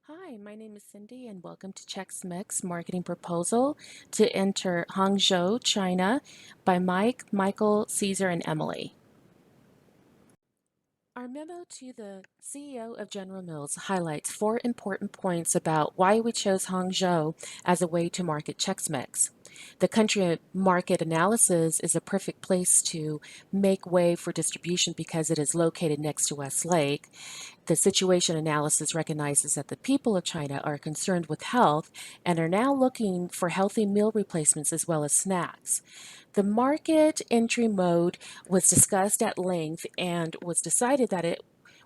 Hi, my name is Cindy, and welcome to Chex Mix Marketing Proposal to enter Hangzhou, China by Mike, Michael, Caesar, and Emily. Our memo to the CEO of General Mills highlights four important points about why we chose Hangzhou as a way to market Chex Mix. The country market analysis is a perfect place to make way for distribution because it is located next to West Lake. The situation analysis recognizes that the people of China are concerned with health and are now looking for healthy meal replacements as well as snacks. The market entry mode was discussed at length and was decided that it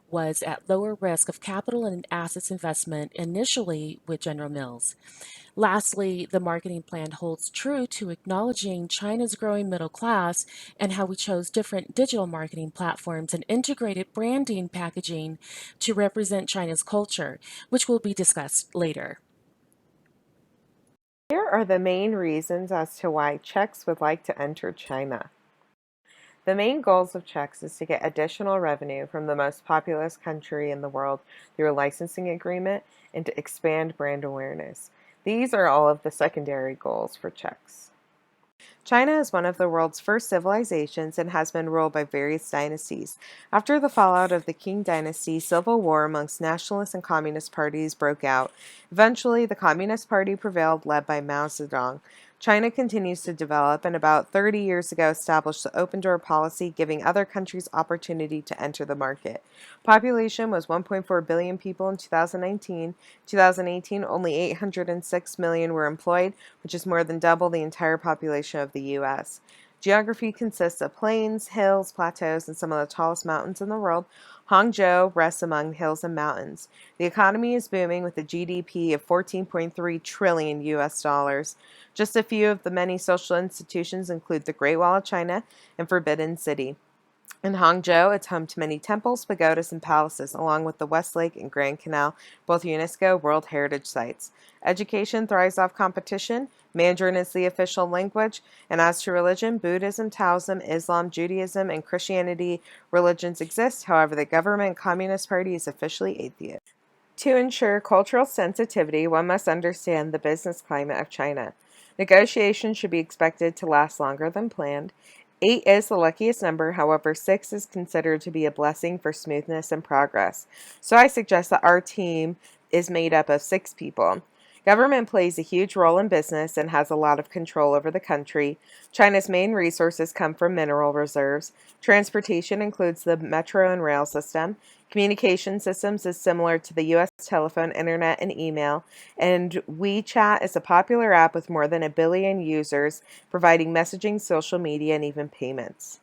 was at lower risk of capital and assets investment initially with General Mills. Lastly, the marketing plan holds true to acknowledging China's growing middle class and how we chose different digital marketing platforms and integrated branding packaging to represent China's culture, which will be discussed later. Here are the main reasons as to why Chex would like to enter China. The main goals of Chex is to get additional revenue from the most populous country in the world through a licensing agreement and to expand brand awareness. These are all of the secondary goals for Chex. China is one of the world's first civilizations and has been ruled by various dynasties. After the fallout of the Qing dynasty, civil war amongst nationalist and communist parties broke out. Eventually, the Communist Party prevailed, led by Mao Zedong. China continues to develop and about 30 years ago established the open door policy, giving other countries opportunity to enter the market. Population was 1.4 billion people in 2019. 2018, only 806 million were employed, which is more than double the entire population of the U.S. Geography consists of plains, hills, plateaus, and some of the tallest mountains in the world. Hangzhou rests among hills and mountains. The economy is booming with a GDP of 14.3 trillion US dollars. Just a few of the many social institutions include the Great Wall of China and Forbidden City. In Hangzhou, it's home to many temples, pagodas, and palaces, along with the West Lake and Grand Canal, both UNESCO World Heritage Sites. Education thrives off competition. Mandarin is the official language. And as to religion, Buddhism, Taoism, Islam, Judaism, and Christianity religions exist. However, the government Communist Party is officially atheist. To ensure cultural sensitivity, one must understand the business climate of China. Negotiations should be expected to last longer than planned. 8 is the luckiest number, however, 6 is considered to be a blessing for smoothness and progress. So I suggest that our team is made up of 6 people. Government plays a huge role in business and has a lot of control over the country. China's main resources come from mineral reserves. Transportation includes the metro and rail system. Communication systems is similar to the US telephone, internet, and email. And WeChat is a popular app with more than a billion users, providing messaging, social media, and even payments.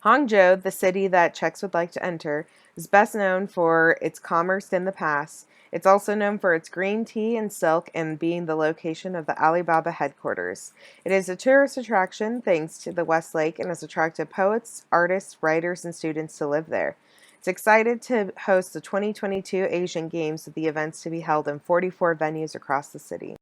Hangzhou, the city that Chex would like to enter, is best known for its commerce in the past. It's also known for its green tea and silk and being the location of the Alibaba headquarters. It is a tourist attraction thanks to the West Lake and has attracted poets, artists, writers, and students to live there. It's excited to host the 2022 Asian Games with the events to be held in 44 venues across the city.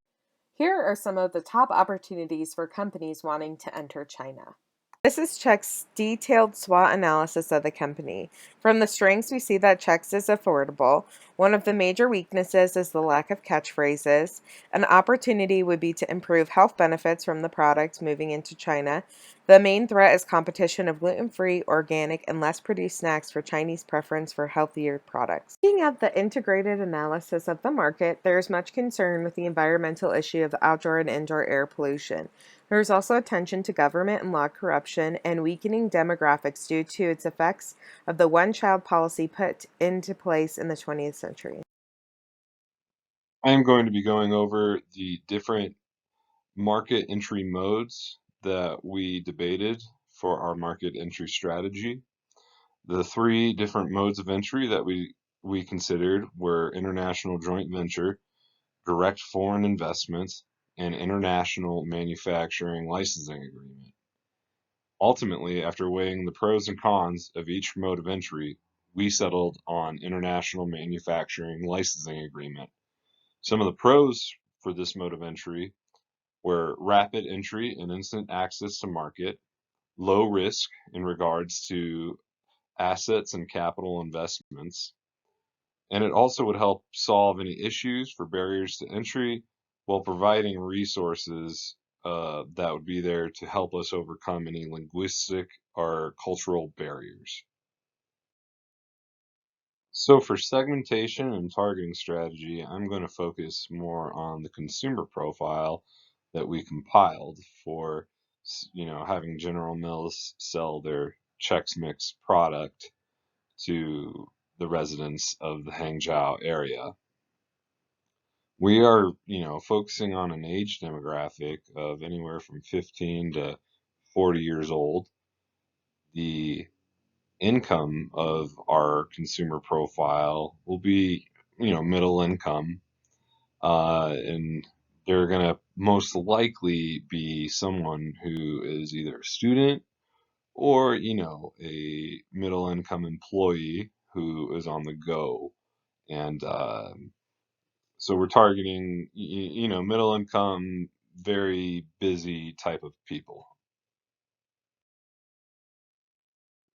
Here are some of the top opportunities for companies wanting to enter China. This is Check's detailed SWOT analysis of the company. From the strengths, we see that Chex is affordable. One of the major weaknesses is the lack of catchphrases. An opportunity would be to improve health benefits from the products moving into China. The main threat is competition of gluten-free, organic, and less produced snacks for Chinese preference for healthier products. Looking at the integrated analysis of the market, there is much concern with the environmental issue of the outdoor and indoor air pollution. There is also attention to government and law corruption and weakening demographics due to its effects of the one-child policy put into place in the 20th century. I am going to be going over the different market entry modes that we debated for our market entry strategy. The three different modes of entry that we considered were international joint venture, direct foreign investment, and international manufacturing licensing agreement. Ultimately, after weighing the pros and cons of each mode of entry, we settled on international manufacturing licensing agreement. Some of the pros for this mode of entry were rapid entry and instant access to market, low risk in regards to assets and capital investments, And it also would help solve any issues for barriers to entry while providing resources that would be there to help us overcome any linguistic or cultural barriers. So for segmentation and targeting strategy, I'm going to focus more on the consumer profile that we compiled for, having General Mills sell their Chex Mix product to the residents of the Hangzhou area. We are, focusing on an age demographic of anywhere from 15 to 40 years old. The income of our consumer profile will be, middle income, and they're going to most likely be someone who is either a student or, a middle income employee who is on the go. And so we're targeting, middle income, very busy type of people.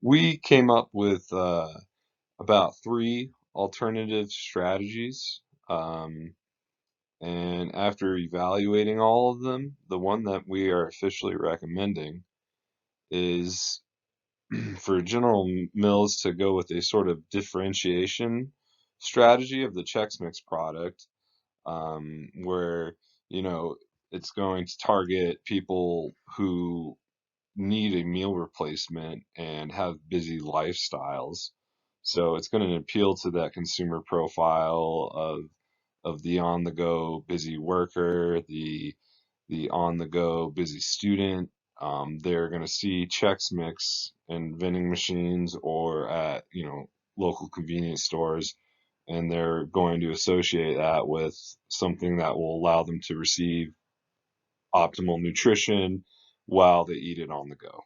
We came up with about three alternative strategies. Um, and after evaluating all of them, the one that we are officially recommending is for General Mills to go with a sort of differentiation strategy of the Chex Mix product, where, you know, it's going to target people who need a meal replacement and have busy lifestyles. So it's going to appeal to that consumer profile of the on-the-go busy worker, the on-the-go busy student. They're going to see Chex Mix in vending machines or at, local convenience stores, and they're going to associate that with something that will allow them to receive optimal nutrition while they eat it on the go.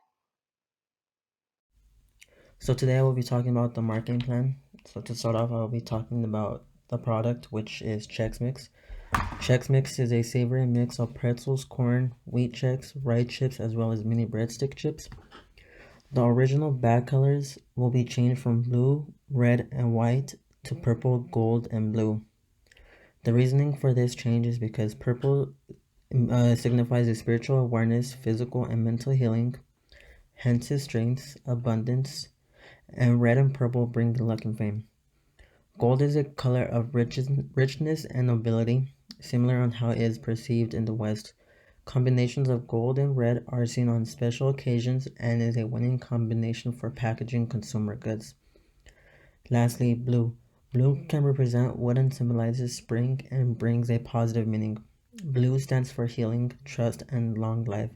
So today I will be talking about the marketing plan. So to start off, I will be talking about the product, which is Chex Mix. Chex Mix is a savory mix of pretzels, corn, wheat Chex, rye chips, as well as mini breadstick chips. The original bag colors will be changed from blue, red, and white to purple, gold, and blue. The reasoning for this change is because purple signifies a spiritual awareness, physical and mental healing, hence its strength, abundance, and red and purple bring the luck and fame. Gold is a color of richness and nobility, similar on how it is perceived in the West. Combinations of gold and red are seen on special occasions and is a winning combination for packaging consumer goods. Lastly, blue. Blue can represent wood and symbolizes spring and brings a positive meaning. Blue stands for healing, trust, and long life.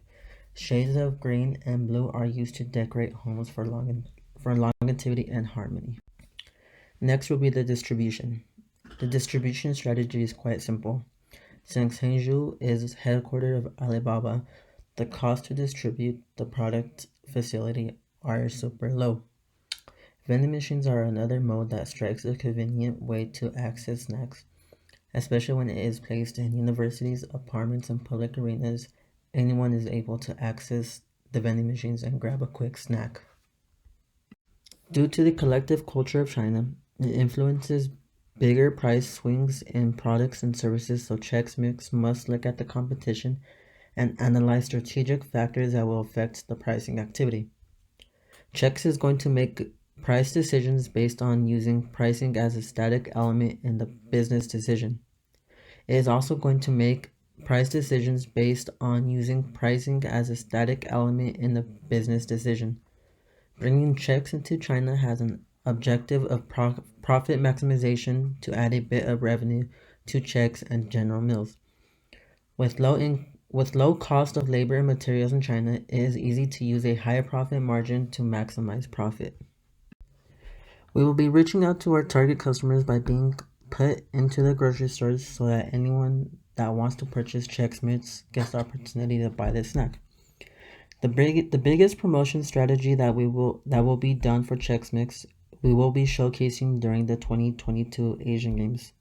Shades of green and blue are used to decorate homes for longevity and harmony. Next will be the distribution. The distribution strategy is quite simple. Since Hangzhou is headquarters of Alibaba, the cost to distribute the product facility are super low. Vending machines are another mode that strikes a convenient way to access snacks, especially when it is placed in universities, apartments, and public arenas. Anyone is able to access the vending machines and grab a quick snack. Due to the collective culture of China, it influences bigger price swings in products and services, so Chex Mix must look at the competition and analyze strategic factors that will affect the pricing activity. Chex is going to make price decisions based on using pricing as a static element in the business decision. It is also going to make price decisions based on using pricing as a static element in the business decision. Bringing Chex into China has an objective of profit maximization to add a bit of revenue to Chex and General Mills. With low cost of labor and materials in China, it is easy to use a higher profit margin to maximize profit. We will be reaching out to our target customers by being put into the grocery stores so that anyone that wants to purchase Chex Mix gets the opportunity to buy this snack. The biggest promotion strategy that will be done for Chex Mix, we will be showcasing during the 2022 Asian Games.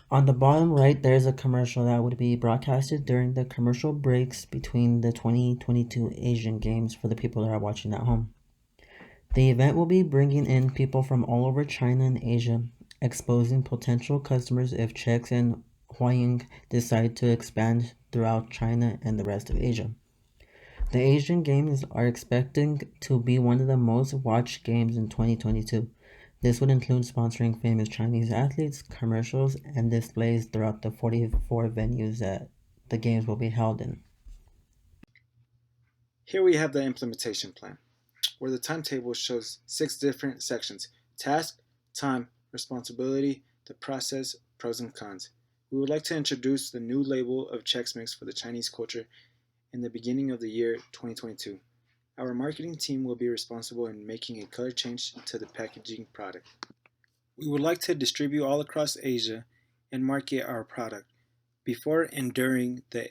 On the bottom right, there's a commercial that would be broadcasted during the commercial breaks between the 2022 Asian Games for the people that are watching at home. The event will be bringing in people from all over China and Asia, exposing potential customers if Chex and Huaying decide to expand throughout China and the rest of Asia. The Asian Games are expecting to be one of the most watched games in 2022. This would include sponsoring famous Chinese athletes, commercials, and displays throughout the 44 venues that the games will be held in. Here we have the implementation plan, where the timetable shows 6 different sections: task, time, responsibility, the process, pros and cons. We would like to introduce the new label of Chex Mix for the Chinese culture in the beginning of the year 2022. Our marketing team will be responsible in making a color change to the packaging product. We would like to distribute all across Asia and market our product before and during the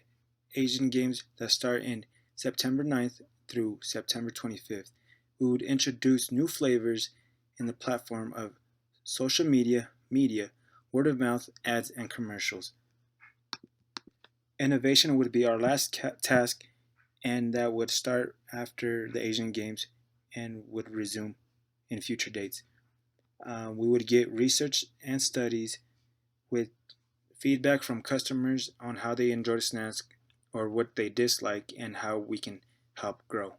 Asian Games that start in September 9th through September 25th. We would introduce new flavors in the platform of social media, word of mouth, ads, and commercials. Innovation would be our last task, and that would start after the Asian Games and would resume in future dates. We would get research and studies with feedback from customers on how they enjoy the snacks or what they dislike and how we can help grow.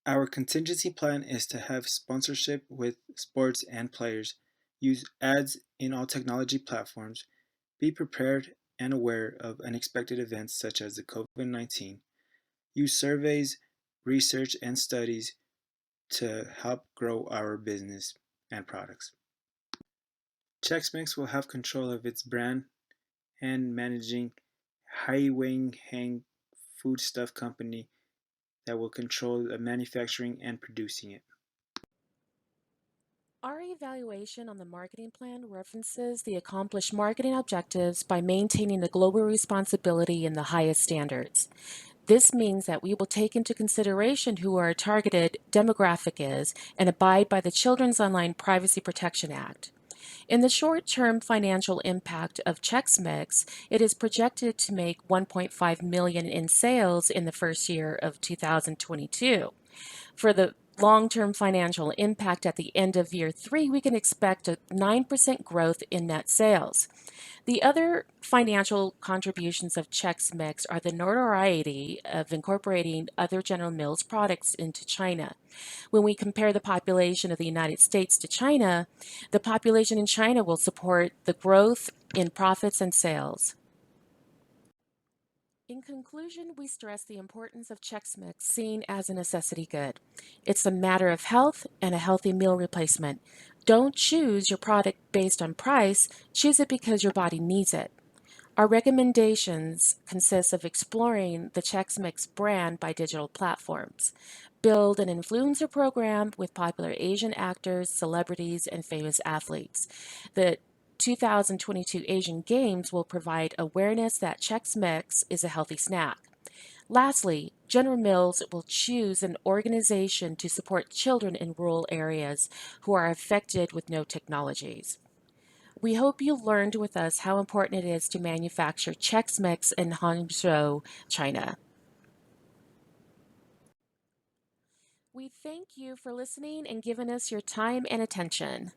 Our contingency plan is to have sponsorship with sports and players, use ads in all technology platforms, be prepared and aware of unexpected events such as the COVID 19, use surveys, research, and studies to help grow our business and products. Chex Mix will have control of its brand and managing Hai Wang Hang Foodstuff Company that will control the manufacturing and producing it. Our evaluation on the marketing plan references the accomplished marketing objectives by maintaining the global responsibility and the highest standards. This means that we will take into consideration who our targeted demographic is and abide by the Children's Online Privacy Protection Act. In the short-term financial impact of Chex Mix, it is projected to make 1.5 million in sales in the first year of 2022. For the long-term financial impact at the end of year 3, we can expect a 9% growth in net sales. The other financial contributions of Chex Mix are the notoriety of incorporating other General Mills products into China. When we compare the population of the United States to China, the population in China will support the growth in profits and sales. In conclusion, we stress the importance of Chex Mix seen as a necessity good. It's a matter of health and a healthy meal replacement. Don't choose your product based on price, choose it because your body needs it. Our recommendations consist of exploring the Chex Mix brand by digital platforms, build an influencer program with popular Asian actors, celebrities, and famous athletes. The 2022 Asian Games will provide awareness that Chex Mix is a healthy snack. Lastly, General Mills will choose an organization to support children in rural areas who are affected with no technologies. We hope you learned with us how important it is to manufacture Chex Mix in Hangzhou, China. We thank you for listening and giving us your time and attention.